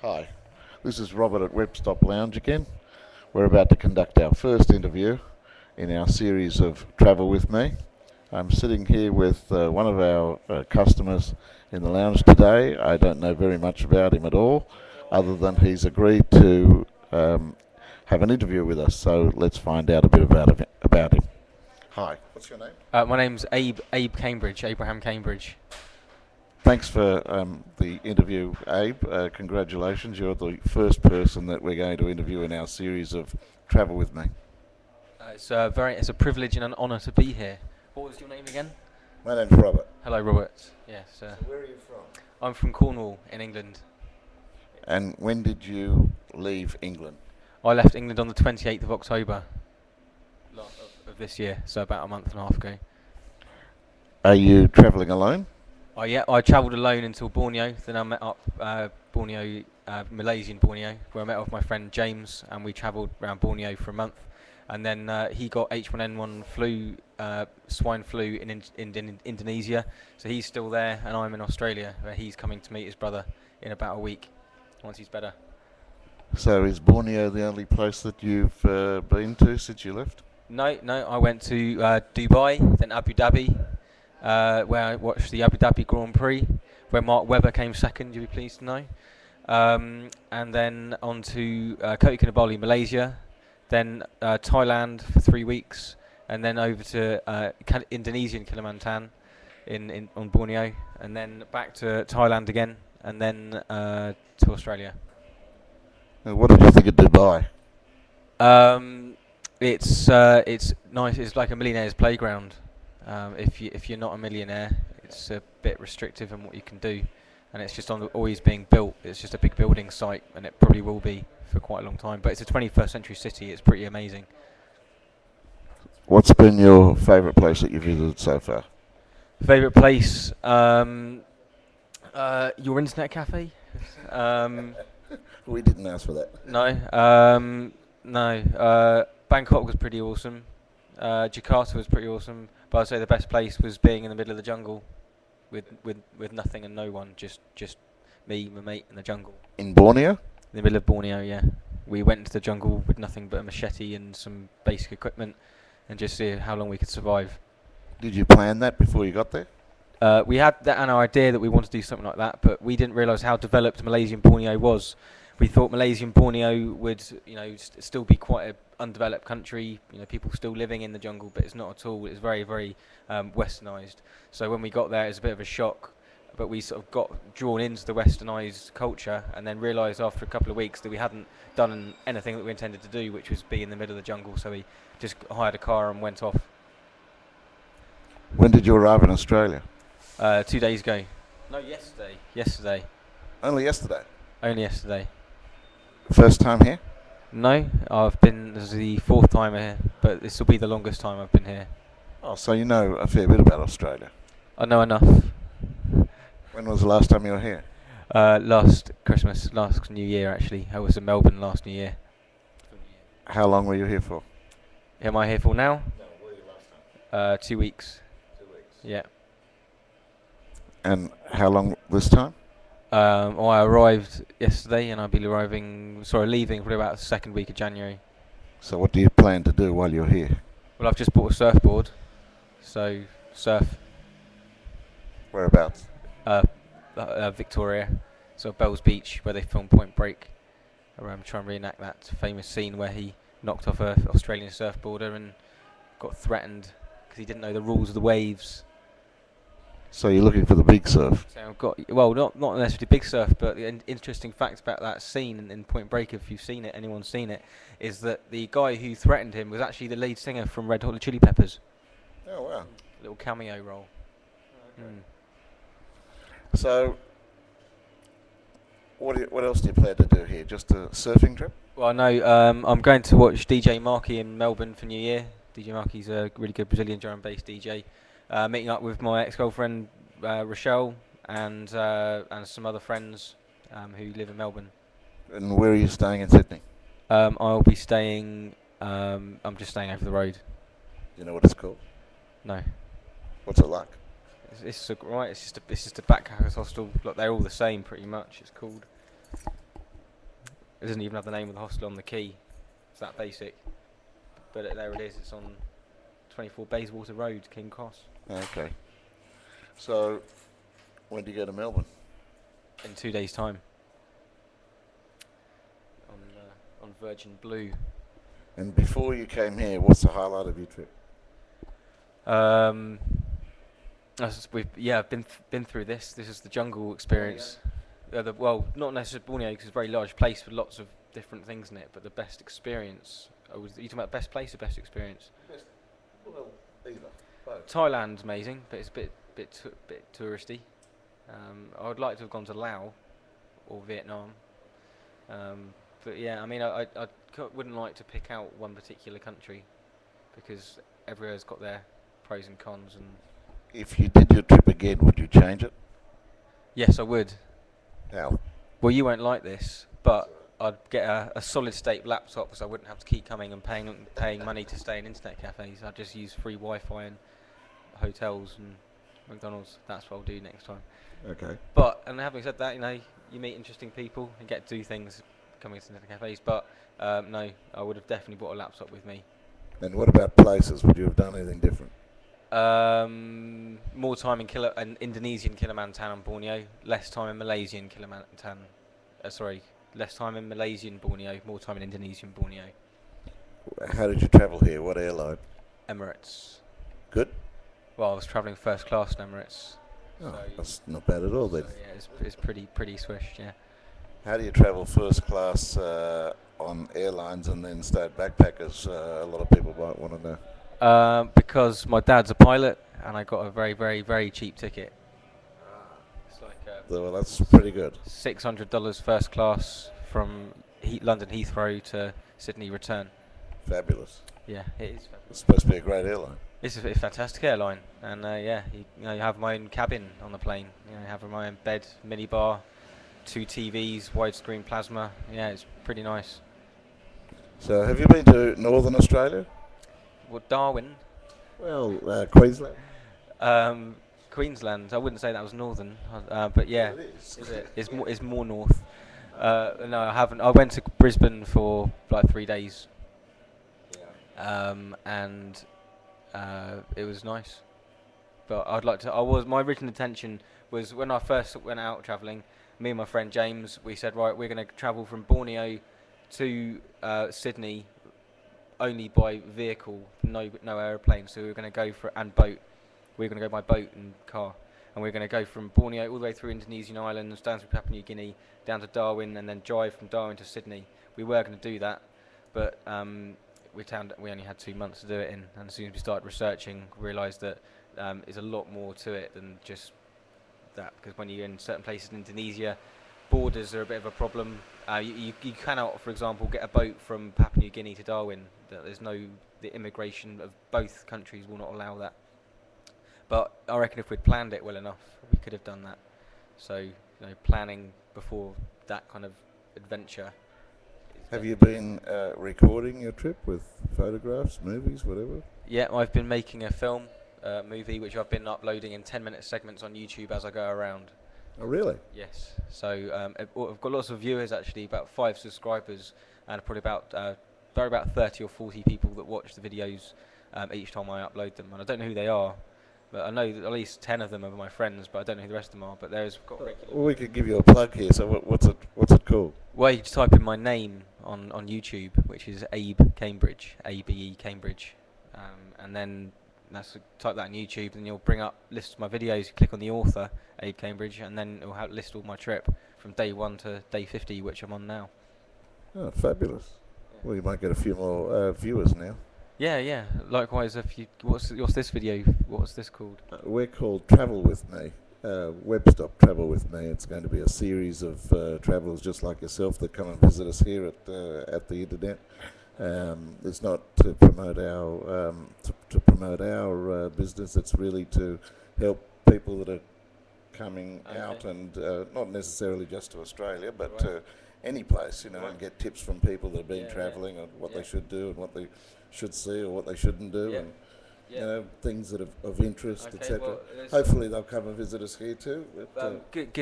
Hi, this is Robert at Webstop Lounge again. We're about to conduct our first interview in our series of Travel With Me. I'm sitting here with one of our customers in the lounge today. I don't know very much about him at all, other than he's agreed to have an interview with us. So let's find out a bit about him. Hi, what's your name? My name's Abe Cambridge, Abraham Cambridge. Thanks for the interview, Abe. Congratulations, you're the first person that we're going to interview in our series of Travel With Me. It's a privilege and an honour to be here. What was your name again? My name's Robert. Hello, Robert. Yes. So where are you from? I'm from Cornwall in England. And when did you leave England? I left England on the 28th of October of this year, so about a month and a half ago. Are you travelling alone? I travelled alone until Borneo. Then I met up Malaysian Borneo, where I met up with my friend James, and we travelled around Borneo for a month. And then he got H1N1 flu, swine flu in Indonesia, so he's still there, and I'm in Australia, where he's coming to meet his brother in about a week, once he's better. So is Borneo the only place that you've been to since you left? No, I went to Dubai, then Abu Dhabi, where I watched the Abu Dhabi Grand Prix, where Mark Webber came second, you'll be pleased to know. And then on to Kota Kinabalu, Malaysia, then Thailand for 3 weeks, and then over to Indonesian Kalimantan on Borneo, and then back to Thailand again, and then to Australia. What did you think of Dubai? It's nice. It's like a millionaire's playground. If you're not a millionaire, it's a bit restrictive in what you can do, and it's just always being built. It's just a big building site, and it probably will be for quite a long time. But it's a 21st century city. It's pretty amazing. What's been your favourite place that you've visited so far? Favourite place? Your internet cafe? We didn't ask for that. No. Bangkok was pretty awesome. Jakarta was pretty awesome. But I'd say the best place was being in the middle of the jungle, with nothing and no one, just me, my mate, and the jungle. In Borneo? In the middle of Borneo, yeah. We went into the jungle with nothing but a machete and some basic equipment, and just see how long we could survive. Did you plan that before you got there? We had an idea that we wanted to do something like that, but we didn't realise how developed Malaysian Borneo was. We thought Malaysian Borneo would, still be quite an undeveloped country. People still living in the jungle, but it's not at all. It's very, very westernised. So when we got there, it was a bit of a shock. But we sort of got drawn into the westernised culture, and then realised after a couple of weeks that we hadn't done anything that we intended to do, which was be in the middle of the jungle. So we just hired a car and went off. When did you arrive in Australia? 2 days ago. No, yesterday. Yesterday. Only yesterday? Only yesterday. First time here? No, this is the 4th time here, but this will be the longest time I've been here. Oh, so you know a fair bit about Australia. I know enough. When was the last time you were here? Last Christmas, last New Year actually. I was in Melbourne last New Year. How long were you here for? Am I here for now? No, where were you last time? 2 weeks. 2 weeks. Yeah. And how long this time? I arrived yesterday, and I'll be leaving for about the 2nd week of January. So what do you plan to do while you're here? Well, I've just bought a surfboard, so surf. Whereabouts? Victoria, so Bells Beach, where they filmed Point Break. I'm trying to reenact that famous scene where he knocked off an Australian surfboarder and got threatened because he didn't know the rules of the waves. So you're looking for the big surf? So I've got, well, not necessarily big surf, but the interesting fact about that scene in Point Break, if you've seen it, anyone's seen it, is that the guy who threatened him was actually the lead singer from Red Hot Chili Peppers. Oh, wow. Little cameo role. Okay. So, what else do you plan to do here? Just a surfing trip? Well, no, I'm going to watch DJ Markey in Melbourne for New Year. DJ Markey's a really good Brazilian drum and bass DJ. Meeting up with my ex-girlfriend Rochelle and some other friends who live in Melbourne. And where are you staying in Sydney? I'll be staying. I'm just staying over the road. Do you know what it's called? No. What's it like? It's just a backpackers hostel. Look, they're all the same pretty much. It's called. It doesn't even have the name of the hostel on the key. It's that basic. But there it is. It's on 24 Bayswater Road, King Cross. Okay. So, when do you go to Melbourne? In 2 days' time. On Virgin Blue. And before you came here, what's the highlight of your trip? I've been through this. This is the jungle experience. Well, not necessarily Borneo because it's a very large place with lots of different things in it. But the best experience. Are you talking about best place or best experience? Well, either. Both. Thailand's amazing, but it's a bit touristy. I would like to have gone to Laos or Vietnam. But yeah, I mean, I wouldn't like to pick out one particular country because everywhere's got their pros and cons. And If you did your trip again, would you change it? yes, I would. How? Well, you won't like this, but I'd get a solid state laptop so I wouldn't have to keep coming and paying money to stay in internet cafes. I'd just use free Wi-Fi in hotels and McDonald's. That's what I'll do next time. Okay. But, and having said that, you meet interesting people and get to do things coming to internet cafes. But no, I would have definitely brought a laptop with me. And what about places? Would you have done anything different? More time in Indonesian Kalimantan and Borneo, less time in Malaysian Kalimantan. Less time in Malaysian Borneo, more time in Indonesian Borneo. How did you travel here? What airline? Emirates. Good? Well, I was travelling first class in Emirates. Oh, So- that's not bad at all then. So yeah, it's pretty swish, yeah. How do you travel first class on airlines and then stay at backpackers? A lot of people might want to know. Because my dad's a pilot and I got a very, very, very cheap ticket. It's like Well, that's pretty good. $600 first class from London Heathrow to Sydney return. Fabulous. Yeah, it is. It's supposed to be a great airline. It's a fantastic airline, and you have my own cabin on the plane. You have my own bed, minibar, 2 TVs, widescreen plasma. Yeah, it's pretty nice. So, have you been to Northern Australia? Well, Darwin, Well, Queensland. Queensland. I wouldn't say that was northern, but yeah, Well, it is. is it? It's more north. No, I haven't. I went to Brisbane for like 3 days, and it was nice. But I'd like to. My original intention was when I first went out travelling. Me and my friend James, we said, right, we're going to travel from Borneo to Sydney only by vehicle, no aeroplane. So we were going to go and boat. We were going to go by boat and car, and we were going to go from Borneo all the way through Indonesian islands, down to Papua New Guinea, down to Darwin, and then drive from Darwin to Sydney. We were going to do that, but we only had 2 months to do it in, and as soon as we started researching, we realised that there's a lot more to it than just that, because when you're in certain places in Indonesia, borders are a bit of a problem. You cannot, for example, get a boat from Papua New Guinea to Darwin. The immigration of both countries will not allow that. But I reckon if we'd planned it well enough, we could have done that. So, planning before that kind of adventure. Have you been recording your trip with photographs, movies, whatever? Yeah, I've been making a film, movie, which I've been uploading in 10-minute segments on YouTube as I go around. Oh, really? Yes. So I've got lots of viewers, actually, about 5 subscribers, and probably about 30 or 40 people that watch the videos each time I upload them. And I don't know who they are, but I know that at least 10 of them are my friends, but I don't know who the rest of them are. But there's got regular. Well, we could give you a plug here. So what's it called? Well, you just type in my name on YouTube, which is Abe Cambridge, ABE Cambridge, and then type that in YouTube, and you'll bring up lists of my videos. You click on the author, Abe Cambridge, and then it'll list all my trip from day 1 to day 50, which I'm on now. Oh, fabulous. Well, you might get a few more viewers now. Yeah. Likewise, what's this video? What's this called? We're called Travel With Me. Webstop Travel With Me. It's going to be a series of travellers just like yourself that come and visit us here at the internet. It's not to promote our business. It's really to help people that are coming out, and not necessarily just to Australia, but to any place, and get tips from people that have been travelling and what they should do and what they should see or what they shouldn't do, and things that are of interest, etc. Well, hopefully they'll come and visit us here too. Good